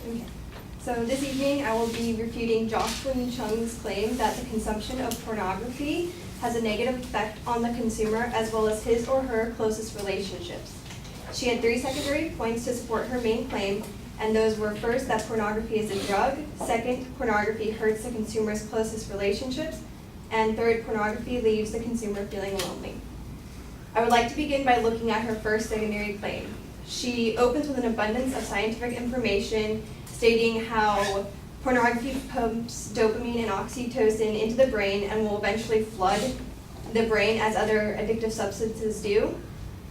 Okay. So this evening I will be refuting Jocelyn Chung's claim that the consumption of pornography has a negative effect on the consumer as well as his or her closest relationships. She had 3 secondary points to support her main claim, and those were: first, that pornography is a drug; second, pornography hurts the consumer's closest relationships; and third, pornography leaves the consumer feeling lonely. I would like to begin by looking at her first secondary claim. She opens with an abundance of scientific information stating how pornography pumps dopamine and oxytocin into the brain and will eventually flood the brain as other addictive substances do.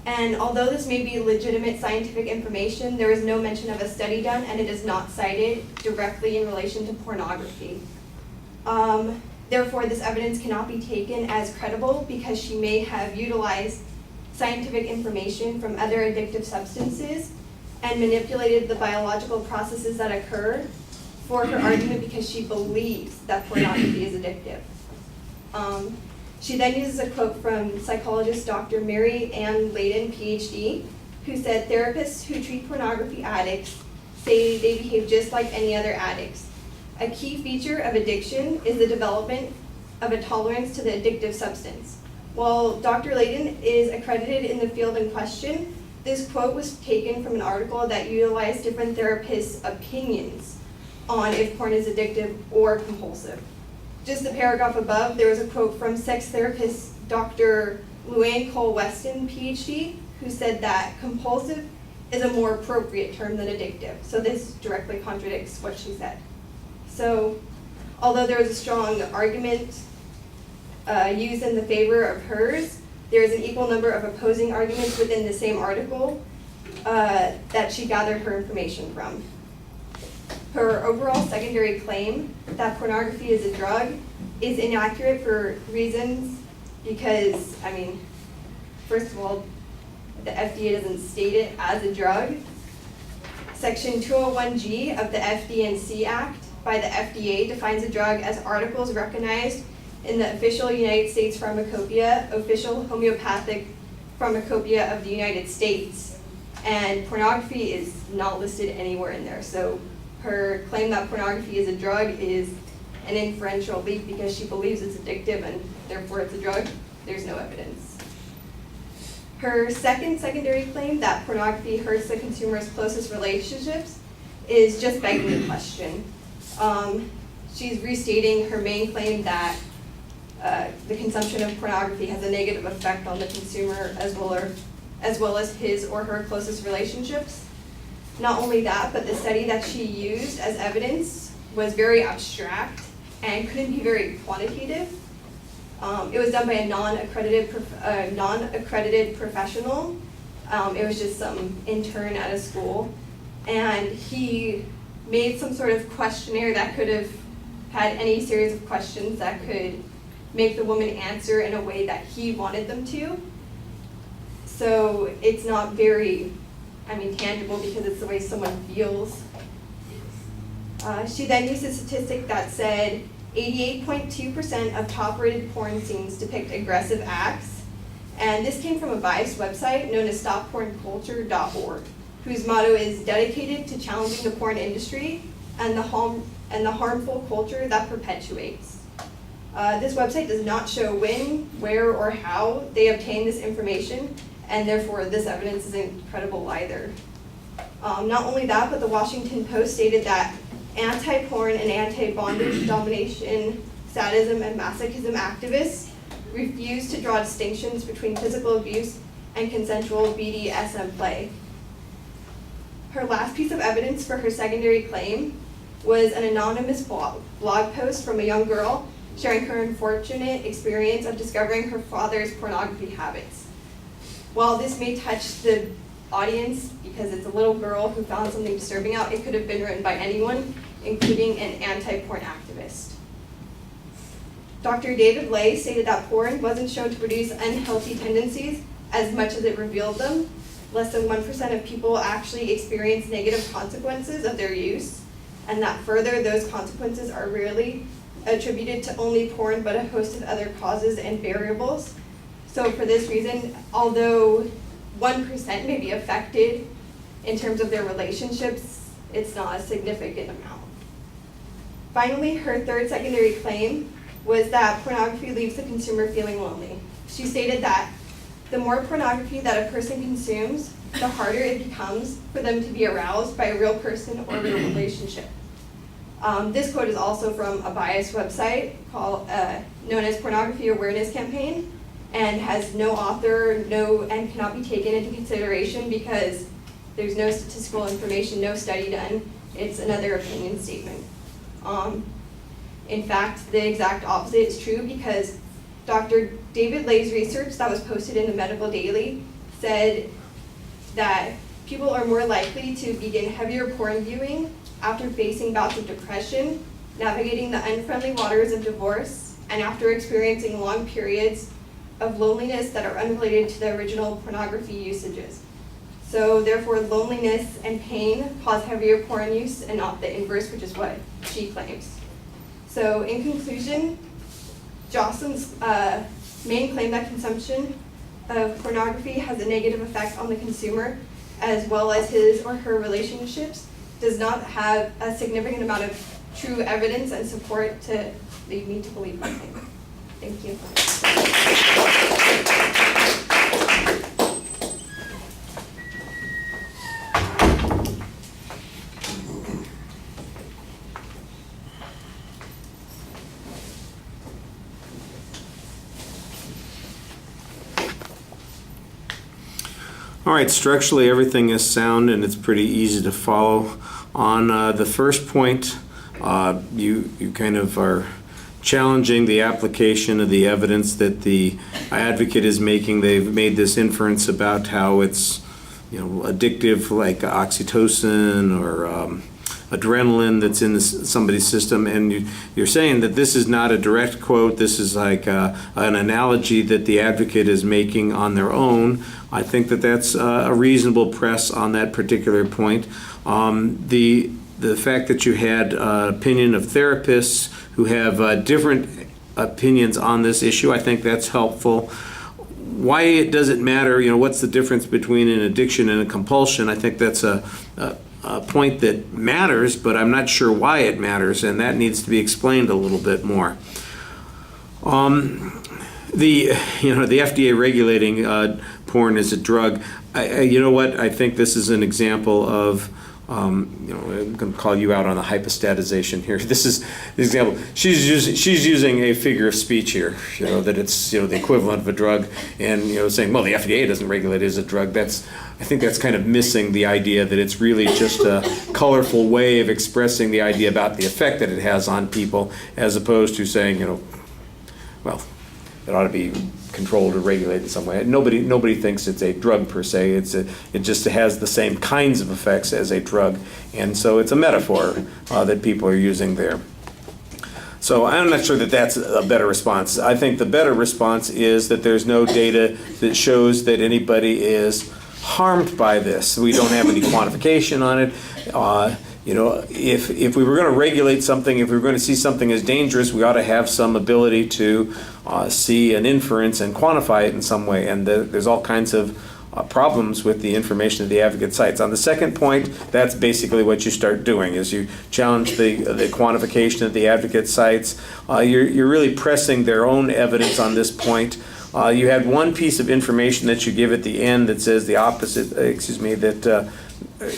And although this may be legitimate scientific information, there is no mention of a study done, and it is not cited directly in relation to pornography. Therefore, this evidence cannot be taken as credible because she may have utilized scientific information from other addictive substances and manipulated the biological processes that occur for her argument because she believes that pornography is addictive. She then uses a quote from psychologist Dr. Mary Ann Layden, PhD, who said, "Therapists who treat pornography addicts say they behave just like any other addicts. A key feature of addiction is the development of a tolerance to the addictive substance." While Dr. Layden is accredited in the field in question, this quote was taken from an article that utilized different therapists' opinions on if porn is addictive or compulsive. Just the paragraph above, there was a quote from sex therapist Dr. Luann Cole-Weston, PhD, who said that compulsive is a more appropriate term than addictive. So this directly contradicts what she said. So although there is a strong argument used in the favor of hers, there is an equal number of opposing arguments within the same article that she gathered her information from. Her overall secondary claim that pornography is a drug is inaccurate for reasons because, first of all, the FDA doesn't state it as a drug. Section 201G of the FD&C Act by the FDA defines a drug as articles recognized in the official United States Pharmacopoeia, official homeopathic pharmacopoeia of the United States, and pornography is not listed anywhere in there. So her claim that pornography is a drug is an inferential leap because she believes it's addictive and therefore it's a drug. There's no evidence. Her second secondary claim that pornography hurts the consumer's closest relationships is just begging the question. She's restating her main claim that the consumption of pornography has a negative effect on the consumer as well as his or her closest relationships. Not only that, but the study that she used as evidence was very abstract and couldn't be very quantitative. It was done by a non-accredited professional. It was just some intern at a school, and he made some sort of questionnaire that could have had any series of questions that could make the woman answer in a way that he wanted them to. So it's not very tangible because it's the way someone feels. She then used a statistic that said 88.2% of top-rated porn scenes depict aggressive acts, and this came from a biased website known as StopPornCulture.org, whose motto is dedicated to challenging the porn industry and the harmful culture that perpetuates. This website does not show when, where, or how they obtained this information, and therefore this evidence isn't credible either. Not only that, but the Washington Post stated that anti-porn and anti-bondage, domination, sadism, and masochism activists refuse to draw distinctions between physical abuse and consensual BDSM play. Her last piece of evidence for her secondary claim was an anonymous blog post from a young girl sharing her unfortunate experience of discovering her father's pornography habits. While this may touch the audience because it's a little girl who found something disturbing out, it could have been written by anyone, including an anti-porn activist. Dr. David Lay stated that porn wasn't shown to produce unhealthy tendencies as much as it revealed them. Less than 1% of people actually experience negative consequences of their use, and that further, those consequences are rarely attributed to only porn, but a host of other causes and variables. So for this reason, although 1% may be affected in terms of their relationships it's not a significant amount. Finally, her third secondary claim was that pornography leaves the consumer feeling lonely. She stated that the more pornography that a person consumes, the harder it becomes for them to be aroused by a real person or real relationship. This quote is also from a biased website known as Pornography Awareness Campaign, and has no author, and cannot be taken into consideration because there's no statistical information, no study done. It's another opinion statement. In fact, the exact opposite is true because Dr. David Lay's research that was posted in the Medical Daily said that people are more likely to begin heavier porn viewing after facing bouts of depression, navigating the unfriendly waters of divorce, and after experiencing long periods of loneliness that are unrelated to the original pornography usages. So therefore, loneliness and pain cause heavier porn use and not the inverse, which is what she claims. So in conclusion, Jocelyn's main claim that consumption of pornography has a negative effect on the consumer, as well as his or her relationships, does not have a significant amount of true evidence and support to lead me to believe my claim. Thank you. All right, structurally everything is sound and it's pretty easy to follow. On the first point, you kind of are challenging the application of the evidence that the advocate is making. They've made this inference about how it's, addictive, like oxytocin or adrenaline that's in somebody's system, and you're saying that this is not a direct quote. This is like an analogy that the advocate is making on their own. I think that that's a reasonable press on that particular point. The fact that you had opinion of therapists who have different opinions on this issue, I think that's helpful. Why does it matter? What's the difference between an addiction and a compulsion? I think that's a point that matters, but I'm not sure why it matters, and that needs to be explained a little bit more. The FDA regulating porn as a drug. I think this is an example of. I'm going to call you out on the hypostatization here. This is the example. She's using a figure of speech here. That it's the equivalent of a drug, and saying, well, the FDA doesn't regulate it as a drug. I think that's kind of missing the idea that it's really just a colorful way of expressing the idea about the effect that it has on people, as opposed to saying, well, it ought to be controlled or regulated in some way. Nobody thinks it's a drug per se. It just has the same kinds of effects as a drug, and so it's a metaphor that people are using there. So I'm not sure that that's a better response. I think the better response is that there's no data that shows that anybody is harmed by this. We don't have any quantification on it. If we were going to regulate something, if we were going to see something as dangerous, we ought to have some ability to see an inference and quantify it in some way. And there's all kinds of problems with the information that the advocate cites. On the second point, that's basically what you start doing, is you challenge the quantification that the advocate cites. You're really pressing their own evidence on this point. You had one piece of information that you give at the end that says the opposite, that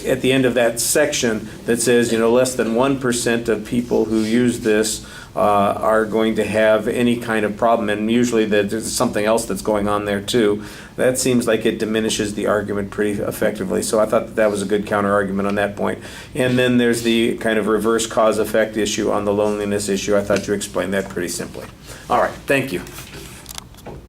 at the end of that section that says, less than 1% of people who use this are going to have any kind of problem, and usually there's something else that's going on there too. That seems like it diminishes the argument pretty effectively, so I thought that was a good counter-argument on that point. And then there's the kind of reverse cause-effect issue on the loneliness issue. I thought you explained that pretty simply. All right, thank you.